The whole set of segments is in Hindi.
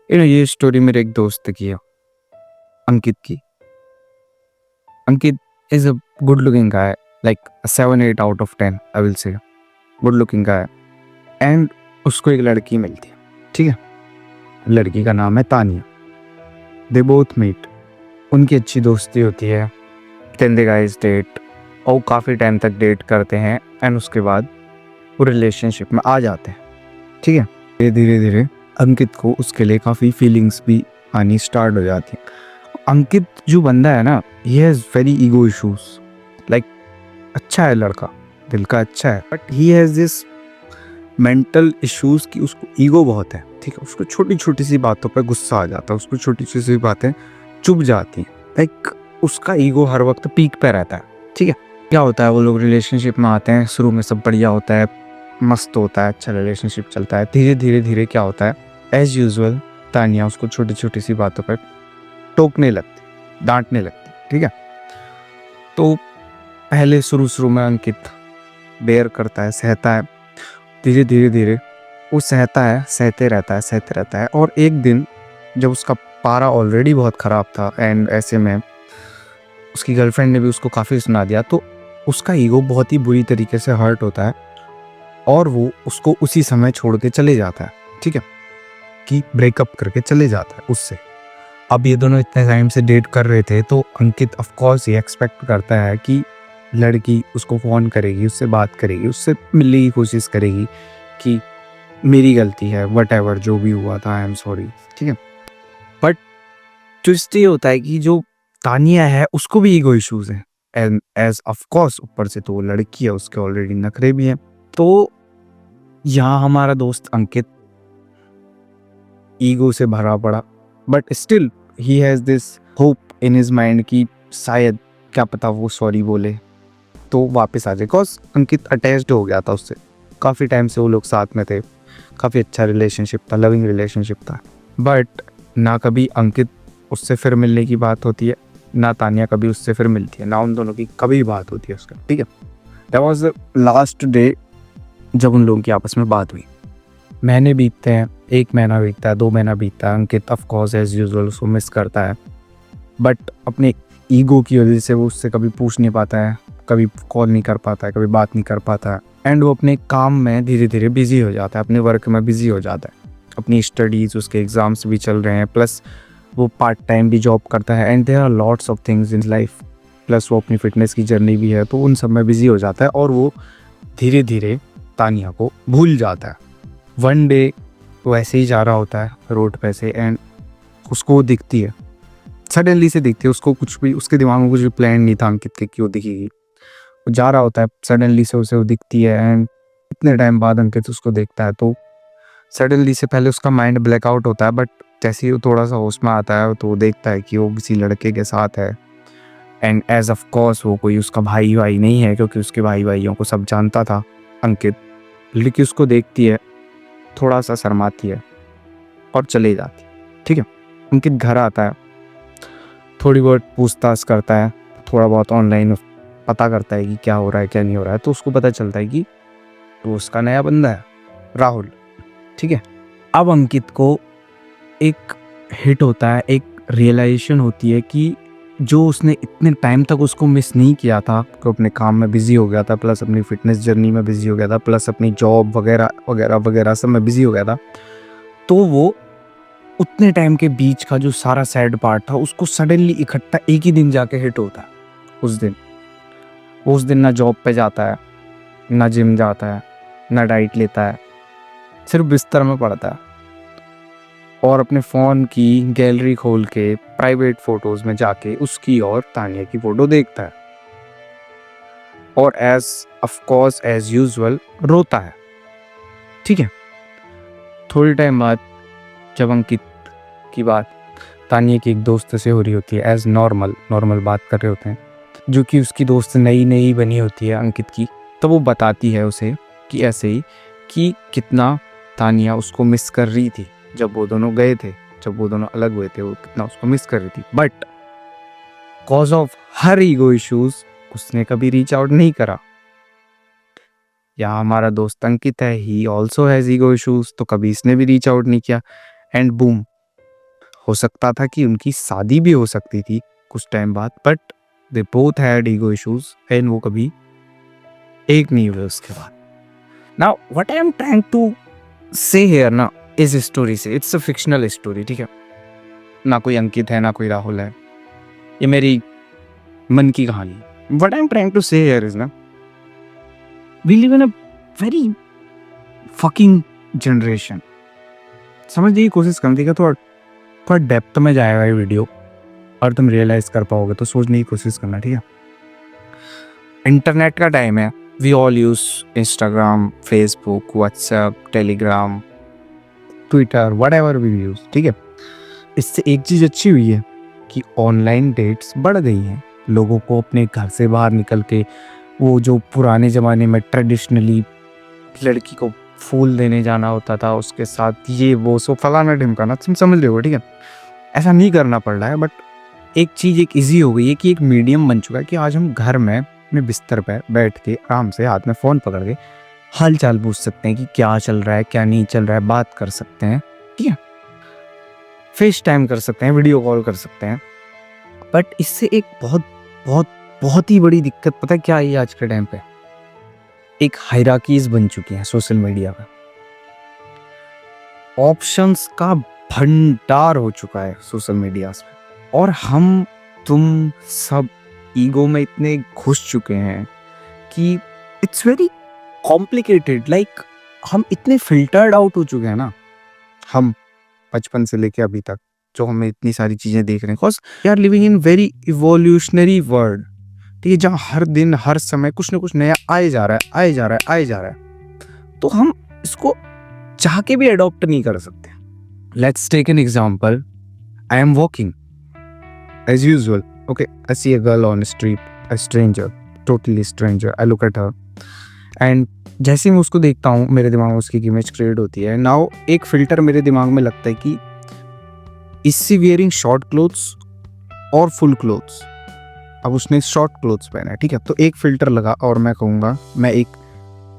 ये स्टोरी मेरे एक दोस्त की है, अंकित की। Ankit is a good looking guy, like 7-8 out of 10 I will say. Good looking guy and उसको एक लड़की मिलती है, ठीक है। लड़की का नाम है तानिया। दे बोथ मीट, उनकी अच्छी दोस्ती होती है। देन दे गाइस डेट और काफ़ी टाइम तक डेट करते हैं एंड उसके बाद वो रिलेशनशिप में आ जाते हैं, ठीक है। धीरे धीरे अंकित को उसके लिए काफ़ी फीलिंग्स भी आनी स्टार्ट हो जाती है। अंकित जो बंदा है ना, he has very ego issues. Like अच्छा है लड़का, दिल का अच्छा है, but he has this mental issues कि उसको ईगो बहुत है, ठीक है। उसको छोटी छोटी सी बातों पर गुस्सा आ जाता है, उसको छोटी छोटी सी बातें चुभ जाती हैं। लाइक उसका ईगो हर वक्त पीक पे रहता है, ठीक है। क्या होता है, वो लोग रिलेशनशिप में आते हैं, शुरू में सब बढ़िया होता है, मस्त होता है, अच्छा रिलेशनशिप चलता है। धीरे धीरे धीरे क्या होता है, एज यूजुअल तानिया उसको छोटी छोटी सी बातों पर टोकने लगती, डांटने लगती, ठीक है। तो पहले शुरू शुरू में अंकित बेयर करता है, सहता है। धीरे धीरे धीरे वो सहता है, सहते रहता है। और एक दिन जब उसका पारा ऑलरेडी बहुत ख़राब था एंड ऐसे में उसकी गर्लफ्रेंड ने भी उसको काफ़ी सुना दिया, तो उसका ईगो बहुत ही बुरी तरीके से हर्ट होता है और वो उसको उसी समय छोड़ के चले जाता है, ठीक है। कि ब्रेकअप करके चले जाता है उससे। अब ये दोनों इतने टाइम से डेट कर रहे थे, तो अंकित ऑफ कोर्स ये एक्सपेक्ट करता है कि लड़की उसको फ़ोन करेगी, उससे बात करेगी, उससे मिलने की कोशिश करेगी कि मेरी गलती है, व्हाटएवर जो भी हुआ था, आई एम सॉरी, ठीक है। बट ट्विस्ट ये होता है कि जो तानिया है उसको भी ईगो इश्यूज हैं एंड एज ऑफ कोर्स ऊपर से तो वो लड़की है, उसके ऑलरेडी नखरे भी हैं। तो यहाँ हमारा दोस्त अंकित ईगो से भरा पड़ा, but still he has this hope in his mind कि शायद क्या पता वो सॉरी बोले तो वापस आ जाए। बिकॉज अंकित अटैच्ड हो गया था उससे, काफ़ी टाइम से वो लोग साथ में थे, काफ़ी अच्छा रिलेशनशिप था, लविंग रिलेशनशिप था। बट ना कभी अंकित उससे फिर मिलने की बात होती है, ना तानिया कभी उससे फिर मिलती है, ना उन दोनों की कभी बात होती है उसका, ठीक है। That was the last day जब उन लोगों की आपस में बात हुई। महीने बीतते हैं, 1 महीना बीतता है, 2 महीना बीतता है। अंकित ऑफ कोर्स एज यूजुअल उसको मिस करता है, बट अपने ईगो की वजह से वो उससे कभी पूछ नहीं पाता है, कभी कॉल नहीं कर पाता है, कभी बात नहीं कर पाता है। एंड वो अपने काम में धीरे धीरे बिजी हो जाता है, अपने वर्क में बिजी हो जाता है, अपनी स्टडीज़, उसके एग्ज़ाम्स भी चल रहे हैं, प्लस वो पार्ट टाइम भी जॉब करता है and there are lots of things in life, plus वो अपनी फिटनेस की जर्नी भी है, तो उन सब में बिजी हो जाता है और वो धीरे धीरे तानिया को भूल जाता है। वन डे वो ऐसे ही जा रहा होता है रोड पे से एंड उसको वो दिखती है, सडनली से दिखती है उसको। कुछ भी उसके दिमाग में कुछ भी प्लान नहीं था अंकित के क्यों दिखेगी, वो जा रहा होता है, सडनली से उसे वो दिखती है एंड इतने टाइम बाद अंकित उसको देखता है। तो सडनली से पहले उसका माइंड ब्लैकआउट होता है, बट जैसे ही वो थोड़ा सा होश में आता है तो वो देखता है कि वो किसी लड़के के साथ है एंड एज ऑफ कोर्स वो कोई उसका भाई भाई नहीं है, क्योंकि उसके भाई भाइयों को सब जानता था अंकित। लड़की उसको देखती है, थोड़ा सा शर्माती है और चले जाती है, ठीक है। अंकित घर आता है, थोड़ी बहुत पूछताछ करता है, थोड़ा बहुत ऑनलाइन पता करता है कि क्या हो रहा है क्या नहीं हो रहा है, तो उसको पता चलता है कि तो उसका नया बंदा है राहुल, ठीक है। अब अंकित को एक हिट होता है, एक रियलाइजेशन होती है कि जो उसने इतने टाइम तक उसको मिस नहीं किया था, कि अपने काम में बिजी हो गया था, प्लस अपनी फिटनेस जर्नी में बिजी हो गया था, प्लस अपनी जॉब वगैरह वगैरह वगैरह सब में बिजी हो गया था, तो वो उतने टाइम के बीच का जो सारा सैड पार्ट था उसको सडनली इकट्ठा एक ही दिन जाके हिट होता है। उस दिन ना जॉब पे जाता है, ना जिम जाता है, ना डाइट लेता है, सिर्फ बिस्तर में पड़ता है और अपने फ़ोन की गैलरी खोल के प्राइवेट फ़ोटोज़ में जाके उसकी और तानिया की फ़ोटो देखता है और as of course as usual रोता है, ठीक है। थोड़ी टाइम बाद जब अंकित की बात तानिया की एक दोस्त से हो रही होती है, एज नॉर्मल बात कर रहे होते हैं, जो कि उसकी दोस्त नई नई बनी होती है अंकित की, तो वो बताती है उसे कि ऐसे ही कि कितना तानिया उसको मिस कर रही थी जब वो दोनों गए थे, जब वो दोनों अलग हुए थे, वो कितना उसको मिस कर रही थी। But cause of her ego issues उसने कभी रीच आउट नहीं करा। यहाँ हमारा दोस्त अंकित है, he also has ego issues, तो कभी इसने भी रीच आउट नहीं किया एंड बूम, हो सकता था कि उनकी शादी भी हो सकती थी कुछ टाइम बाद, but they both had ego issues and वो कभी एक नहीं हुए उसके बाद. Now what I am trying to say here ना इस स्टोरी से, इट्स अ फिक्शनल स्टोरी, ठीक है, ना कोई अंकित है ना कोई राहुल है, ये मेरी मन की कहानी. What I am trying to say here is ना, we live in a very fucking generation. समझने की कोशिश करने का थोड़ा डेप्थ में जाएगा ये वीडियो और तुम रियलाइज कर पाओगे, तो सोचने की कोशिश करना, ठीक है. इंटरनेट का टाइम है, we all use Instagram, Facebook, WhatsApp, Telegram, Twitter, whatever we use, ठीक है. इससे एक चीज अच्छी हुई है कि ऑनलाइन डेट्स बढ़ गई हैं. लोगों को अपने घर से बाहर निकल के वो जो पुराने ज़माने में ट्रेडिशनली लड़की को फूल देने जाना होता था, उसके साथ ये वो सो फलाना ढिमकाना, तुम समझ रहे हो, ठीक है, ऐसा नहीं करना पड़ रहा है. बट एक चीज़ एक ईजी हो गई है कि एक मीडियम बन चुका है कि आज हम घर में अपने बिस्तर पर बैठ के आराम से हाथ में फ़ोन पकड़ के हाल चाल पूछ सकते हैं कि क्या चल रहा है क्या नहीं चल रहा है, बात कर सकते हैं, ठीक है, फेस टाइम कर सकते हैं, वीडियो कॉल कर सकते हैं. बट इससे एक बहुत बहुत बहुत ही बड़ी दिक्कत पता है क्या आई है आज के टाइम पे, एक हायरार्कीज बन चुकी हैं सोशल मीडिया पे. ऑप्शंस का भंडार हो चुका है सोशल मीडिया पे, और हम तुम सब ईगो में इतने घुस चुके हैं कि इट्स वेरी कॉम्प्लिकेटेड. लाइक हम इतने फिल्टर्ड आउट हो चुके हैं ना, हम बचपन से लेके अभी तक जो हमें इतनी सारी चीजें देख रहे हैं, because we are living in very evolutionary world, ठीक है, जहाँ हर दिन हर समय कुछ ना कुछ नया आए जा रहा है आए जा रहा है आए जा रहा है. तो हम इसको चाह के भी अडॉप्ट नहीं कर सकते. Let's take an example. I am walking as usual, okay, I see a girl on street, a stranger, totally stranger, I look at her and जैसे मैं उसको देखता हूँ मेरे दिमाग में उसकी इमेज क्रिएट होती है. नाउ एक फिल्टर मेरे दिमाग में लगता है कि is she wearing short clothes और फुल क्लोथ्स. अब उसने शॉर्ट क्लोथ्स पहना है, ठीक है, तो एक फिल्टर लगा और मैं कहूँगा, मैं एक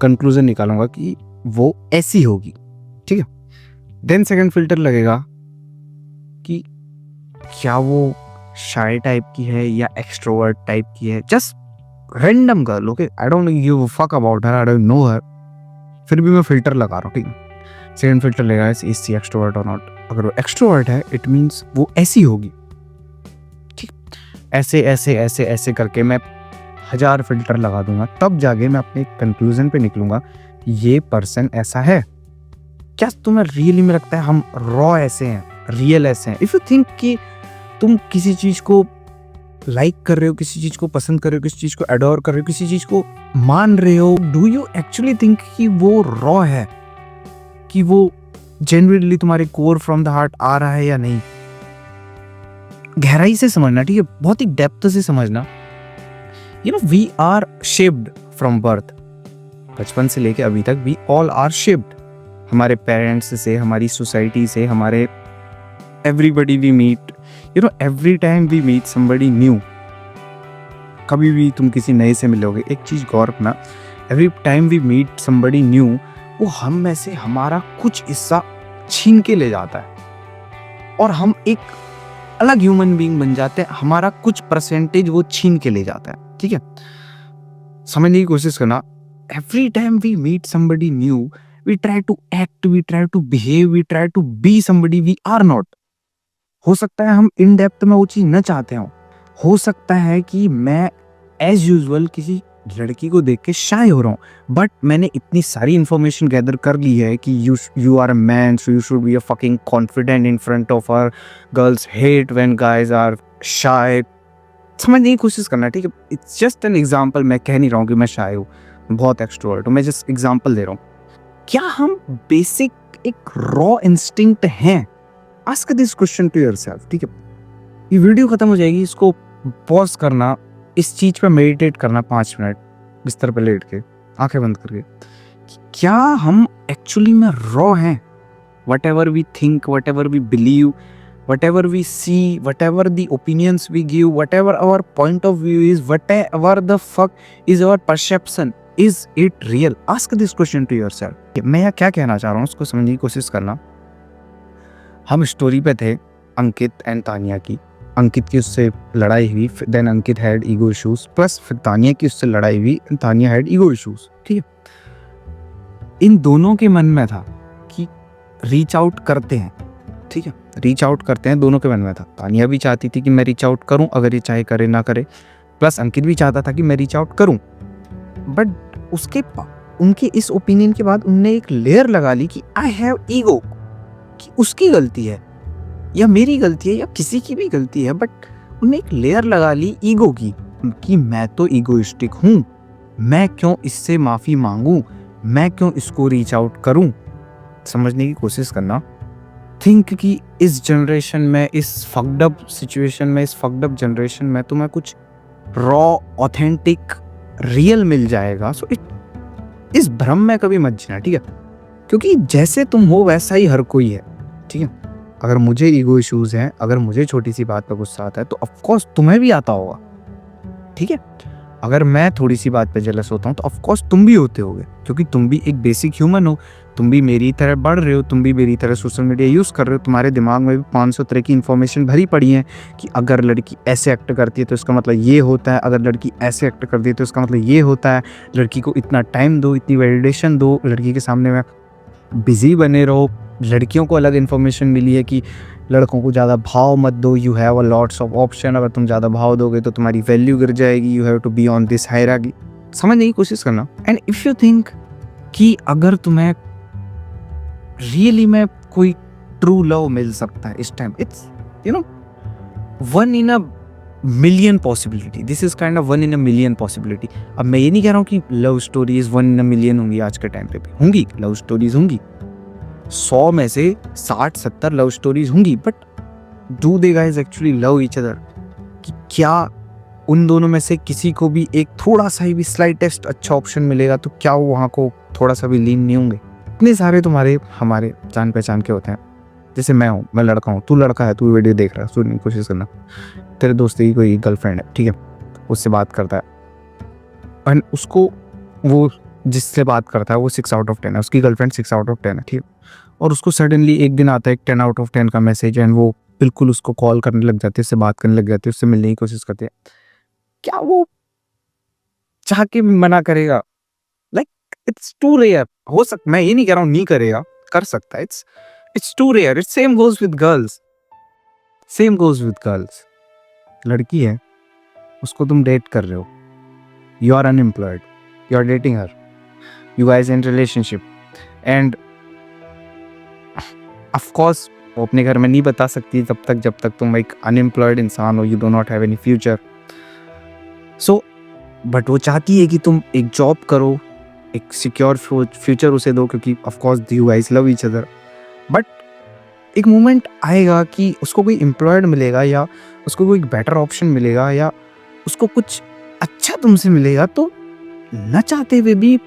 कंक्लूजन निकालूंगा कि वो ऐसी होगी, ठीक है. देन सेकंड फिल्टर लगेगा कि क्या वो शाय टाइप की है या एक्सट्रोवर्ट टाइप की है, just random girl, okay, I don't give a fuck about her, I don't know her, फिर भी मैं फिल्टर लगा रहा हूँ, ठीक है. सेकंड फिल्टर लेगा इज सी एक्सट्रोवर्ट और नॉट. अगर वो एक्सट्रोवर्ट है इट मीन्स वो ऐसी होगी, ठीक. ऐसे ऐसे ऐसे ऐसे करके मैं 1000 फिल्टर लगा दूंगा, तब जाके मैं अपने कंक्लूजन पे निकलूंगा ये पर्सन ऐसा है. क्या तुम्हें रियली में लगता है हम रॉ ऐसे हैं, रियल ऐसे हैं? इफ यू थिंक कि तुम किसी चीज को लाइक कर रहे हो, किसी चीज को पसंद कर रहे हो, किसी चीज को एडोर कर रहे हो, किसी चीज को मान रहे हो, डू यू एक्चुअली थिंक कि वो रॉ है, कि वो जेन्युइनली तुम्हारे कोर फ्रॉम द हार्ट आ रहा है या नहीं? गहराई से समझना, ठीक है, बहुत ही डेप्थ से समझना. You know we are shaped from birth, बचपन से लेके अभी तक वी ऑल आर शेप्ड. हमारे पेरेंट्स से, हमारी सोसाइटी से, हमारे everybody we meet, you know every time we meet somebody new. कभी भी तुम किसी नए से मिलोगे, एक चीज गौर रखना, every time we meet somebody new, वो हम में से हमारा कुछ हिस्सा छीन के ले जाता है और हम एक अलग ह्यूमन बीइंग बन जाते हैं. हमारा कुछ परसेंटेज वो छीन के ले जाता है, ठीक है. समझने की कोशिश करना. Every time we meet somebody new, we try to act, we try to behave, we try to be somebody we are not. हो सकता है हम इन डेप्थ में वो चीज न चाहते हो सकता है कि मैं एज यूजुअल किसी लड़की को देख के शाय हो रहा हूँ, बट मैंने इतनी सारी इंफॉर्मेशन गैदर कर ली है कि you are a man, so you should be a fucking confident in front of her. Girls hate when guys are shy. समझने की कोशिश करना, ठीक है. It's just an example. मैं कह नहीं रहा हूँ कि मैं शाय हूँ, बहुत एक्सट्रोवर्ट हूँ, मैं जस्ट एग्जाम्पल दे रहा हूँ. क्या हम बेसिक एक रॉ इंस्टिंक्ट हैं? Ask this question to yourself, ठीक है. ये वीडियो खत्म हो जाएगी, इसको पॉज करना, इस चीज पे मेडिटेट करना 5 मिनट बिस्तर पे लेट के, आंखें बंद करके. क्या हम एक्चुअली में रॉ हैं? Whatever we think, whatever we believe, whatever we see, whatever the opinions we give, whatever our point of view is, whatever the fuck is our perception, is it real? Ask this question to yourself. मैं यहाँ क्या कहना चाह रहा हूँ उसको समझने की कोशिश करना. हम स्टोरी पे थे, अंकित एंड तानिया की। अंकित की उससे लड़ाई हुई, then Ankit had ego issues, plus फिर तानिया की उससे लड़ाई हुई, तानिया हैड ईगो इश्यूज। ठीक है, इन दोनों के मन में था कि रीच आउट करते हैं। ठीक है, रीच आउट करते हैं, दोनों के मन में था। तानिया भी चाहती थी कि मैं रीच आउट करूं, अगर ये चाहे करे ना करे, प्लस अंकित भी चाहता था कि मैं रीच आउट करूं। बट उनके इस ओपिनियन के बाद उनने एक लेयर लगा ली कि आई हैव ईगो, कि उसकी गलती है या मेरी गलती है या किसी की भी गलती है। बट उन्हें एक लेयर लगा ली ईगो की कि मैं तो ईगोइस्टिक हूं, मैं क्यों इससे माफी मांगूं, मैं क्यों इसको रीच आउट करूं। समझने की कोशिश करना। थिंक कि इस जनरेशन में, इस फक्ड अप सिचुएशन में, इस फक्ड अप जनरेशन में तुम्हें कुछ रॉ, ऑथेंटिक, रियल मिल जाएगा। सो इस भ्रम में कभी मत जीना। ठीक है, क्योंकि जैसे तुम हो वैसा ही हर कोई है। ठीक है, अगर मुझे ईगो इश्यूज हैं, अगर मुझे छोटी सी बात पर गुस्सा आता है, तो ऑफकोर्स तुम्हें भी आता होगा। ठीक है, अगर मैं थोड़ी सी बात पे जेलस होता हूँ तो ऑफकोर्स तुम भी होते होगे, क्योंकि तुम भी एक बेसिक ह्यूमन हो। तुम भी मेरी तरह बढ़ रहे हो, तुम भी मेरी तरह सोशल मीडिया यूज़ कर रहे हो। तुम्हारे दिमाग में भी 500 तरह की इन्फॉर्मेशन भरी पड़ी है कि अगर लड़की ऐसे एक्ट करती है तो इसका मतलब ये होता है, अगर लड़की ऐसे एक्ट करती है तो इसका मतलब ये होता है। लड़की को इतना टाइम दो, इतनी वैलिडेशन दो, लड़की के सामने में बिजी बने रहो। लड़कियों को अलग इन्फॉर्मेशन मिली है कि लड़कों को ज़्यादा भाव मत दो, you have a lots of option, अगर तुम ज़्यादा भाव दोगे तो तुम्हारी वैल्यू गिर जाएगी, you have to be on this hierarchy. समझने की कोशिश करना। एंड इफ़ यू थिंक कि अगर तुम्हें रियली में कोई ट्रू लव मिल सकता है इस time, it's one in a million possibility. This is kind of one in a million possibility. अब मैं ये नहीं कह रहा हूँ कि love stories one in a million होंगी, आज के टाइम पे भी होंगी लव स्टोरीज, होंगी 100 में से 60-70 लव स्टोरीज होंगी। But do they guys actually love each other? कि क्या उन दोनों में से किसी को भी एक थोड़ा सा ही भी स्लाइटेस्ट अच्छा ऑप्शन मिलेगा तो क्या वो वहाँ को थोड़ा सा भी लीन नहीं होंगे? इतने सारे तुम्हारे हमारे जान पहचान के होते हैं। जैसे मैं हूँ, मैं लड़का हूँ, तू लड़का है, तू वीडियो देख रहा है, सुनने की कोशिश करना। तेरे दोस्त की कोई गर्लफ्रेंड है, ठीक है, उससे बात करता है और उसको, वो जिससे बात करता है वो 6 आउट ऑफ 10 है, उसकी गर्लफ्रेंड 6 आउट ऑफ 10 है, ठीक है। और उसको सडनली एक दिन आता है एक 10 आउट ऑफ 10 का मैसेज एंड वो बिल्कुल उसको कॉल करने लग जाती है, उससे बात करने लग जाती है, उससे मिलने की कोशिश करती है। क्या वो चाह के मना करेगा? Like it's too rare. हो सकता, मैं ये नहीं कह रहा हूँ नहीं करेगा, कर सकता है। It's too rare. It's same goes with girls, same goes with girls. लड़की है, उसको तुम डेट कर रहे हो, you are unemployed, you are dating her, you guys in relationship, and of course वो अपने घर में नहीं बता सकती जब तक तुम एक अनएम्प्लॉयड इंसान हो, you do not have any future. So but वो चाहती है कि तुम एक जॉब करो, एक सिक्योर फ्यूचर उसे दो, क्योंकि of course you guys love each other. But एक मोमेंट आएगा कि उसको कोई एम्प्लॉयड मिलेगा या उसको कोई बेटर ऑप्शन मिलेगा या उसको कुछ अच्छा तुमसे मिलेगा, तो न चाहते हुए भी,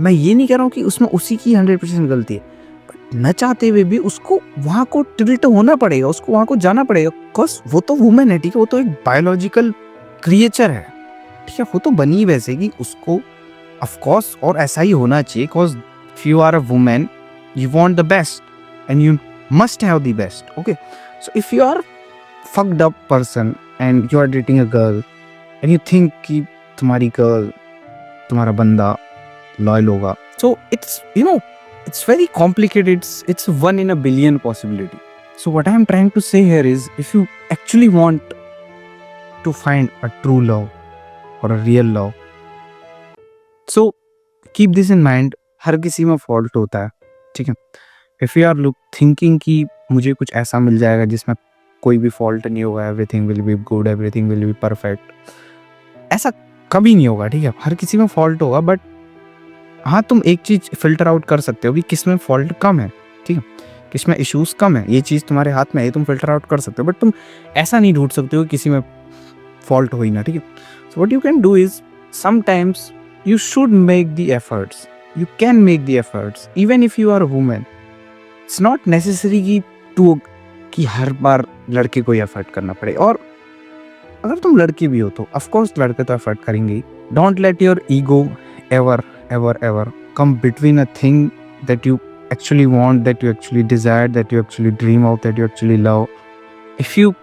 मैं ये नहीं कह रहा हूँ कि उसमें उसी की 100% गलती है, बट न चाहते हुए भी उसको वहाँ को टिल्ट होना पड़ेगा, उसको वहाँ को जाना पड़ेगा। बिकॉज वो तो वुमेन है, ठीक है, वो तो एक बायोलॉजिकल क्रिएचर है, ठीक है, वो तो बनी वैसे कि उसको ऑफकोर्स, और ऐसा ही होना चाहिए। Because if you are a women, you want the best and you must have the best. Okay, so if you are fucked up person and you are dating a girl and you think कि तुम्हारी girl, तुम्हारा बंदा loyal होगा, so it's it's very complicated. It's 1 in a billion possibility. So what I am trying to say here is, if you actually want to find a true love or a real love, so keep this in mind. हर किसी में fault होता है, ठीक है। इफ़ यू आर थिंकिंग कि मुझे कुछ ऐसा मिल जाएगा जिसमें कोई भी फॉल्ट नहीं होगा, everything will be good, everything will be perfect, ऐसा कभी नहीं होगा, ठीक है। हर किसी में फॉल्ट होगा, बट हाँ, तुम एक चीज़ फिल्टर आउट कर सकते हो कि किस में फॉल्ट कम है, ठीक है, किस में इश्यूज कम है। ये चीज़ तुम्हारे हाथ में है, तुम फिल्टर आउट कर सकते हो, बट तुम ऐसा नहीं ढूंढ सकते हो किसी में फॉल्ट हो ही ना, ठीक है। So what you can do is, sometimes you should make the efforts, you can make the efforts even if you are women. It's not necessary कि हर बार लड़के को एफर्ट करना पड़े, और अगर तुम लड़की भी हो तो ऑफकोर्स लड़के तो एफर्ट करेंगे ही। Don't let your ego ever ever ever come between a thing that you actually want, that you actually desire, that you actually dream of, that you actually love. if you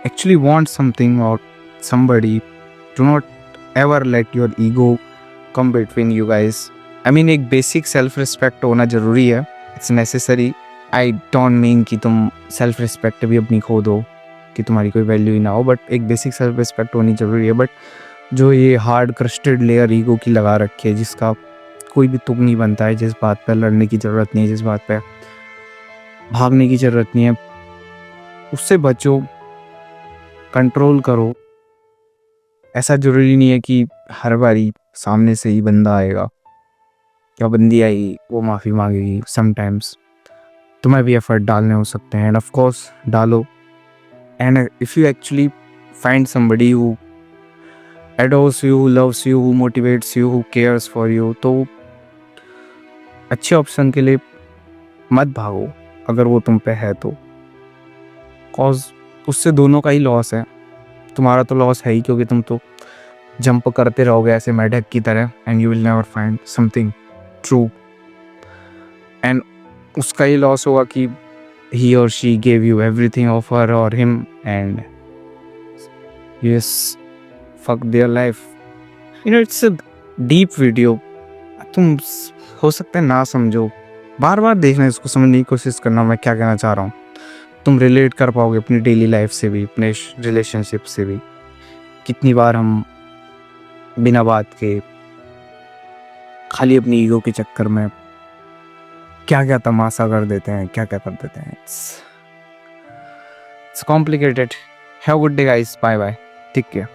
actually want something or somebody, do not ever let your ego come between you guys. I mean, एक बेसिक सेल्फ रिस्पेक्ट होना ज़रूरी है, it's necessary. I don't mean कि तुम सेल्फ रिस्पेक्ट भी अपनी खो दो, कि तुम्हारी कोई वैल्यू ही ना हो, बट एक बेसिक सेल्फ रिस्पेक्ट होनी ज़रूरी है. बट जो ये हार्ड क्रस्टेड लेयर ईगो की लगा रखी है, जिसका कोई भी तुक नहीं बनता है, जिस बात पर लड़ने की ज़रूरत नहीं है, जिस बात पर भागने की ज़रूरत नहीं है, उससे बचो, कंट्रोल करो. ऐसा ज़रूरी नहीं है कि हर बारी सामने से ही बंदा आएगा या बंदी आएगी वो माफ़ी मांगेगी. समटाइम्स तुम्हें भी एफर्ट डालने हो सकते हैं, एंड ऑफ कोर्स डालो. And if you actually find somebody who adores you, loves you, who motivates you, who cares for you, तो अच्छे ऑप्शन के लिए मत भागो अगर वो तुम पे है तो. कॉज उससे दोनों का ही लॉस है. तुम्हारा तो लॉस है ही, क्योंकि तुम तो जंप करते रहोगे ऐसे मेढक की तरह, and you will never find something true. And उसका ही लॉस होगा कि he or she gave you everything of her or him, and you just fuck their life. You know, it's a deep video. तुम हो सकता है ना समझो, बार बार देखना, इसको समझने की कोशिश करना मैं क्या कहना चाह रहा हूँ. तुम रिलेट कर पाओगे अपनी डेली लाइफ से भी, अपने रिलेशनशिप से भी. कितनी बार हम बिना बात के खाली अपनी ईगो के चक्कर में क्या क्या तमाशा कर देते हैं, क्या क्या कर देते हैं. It's complicated. Have a good day guys. Bye bye. Take care.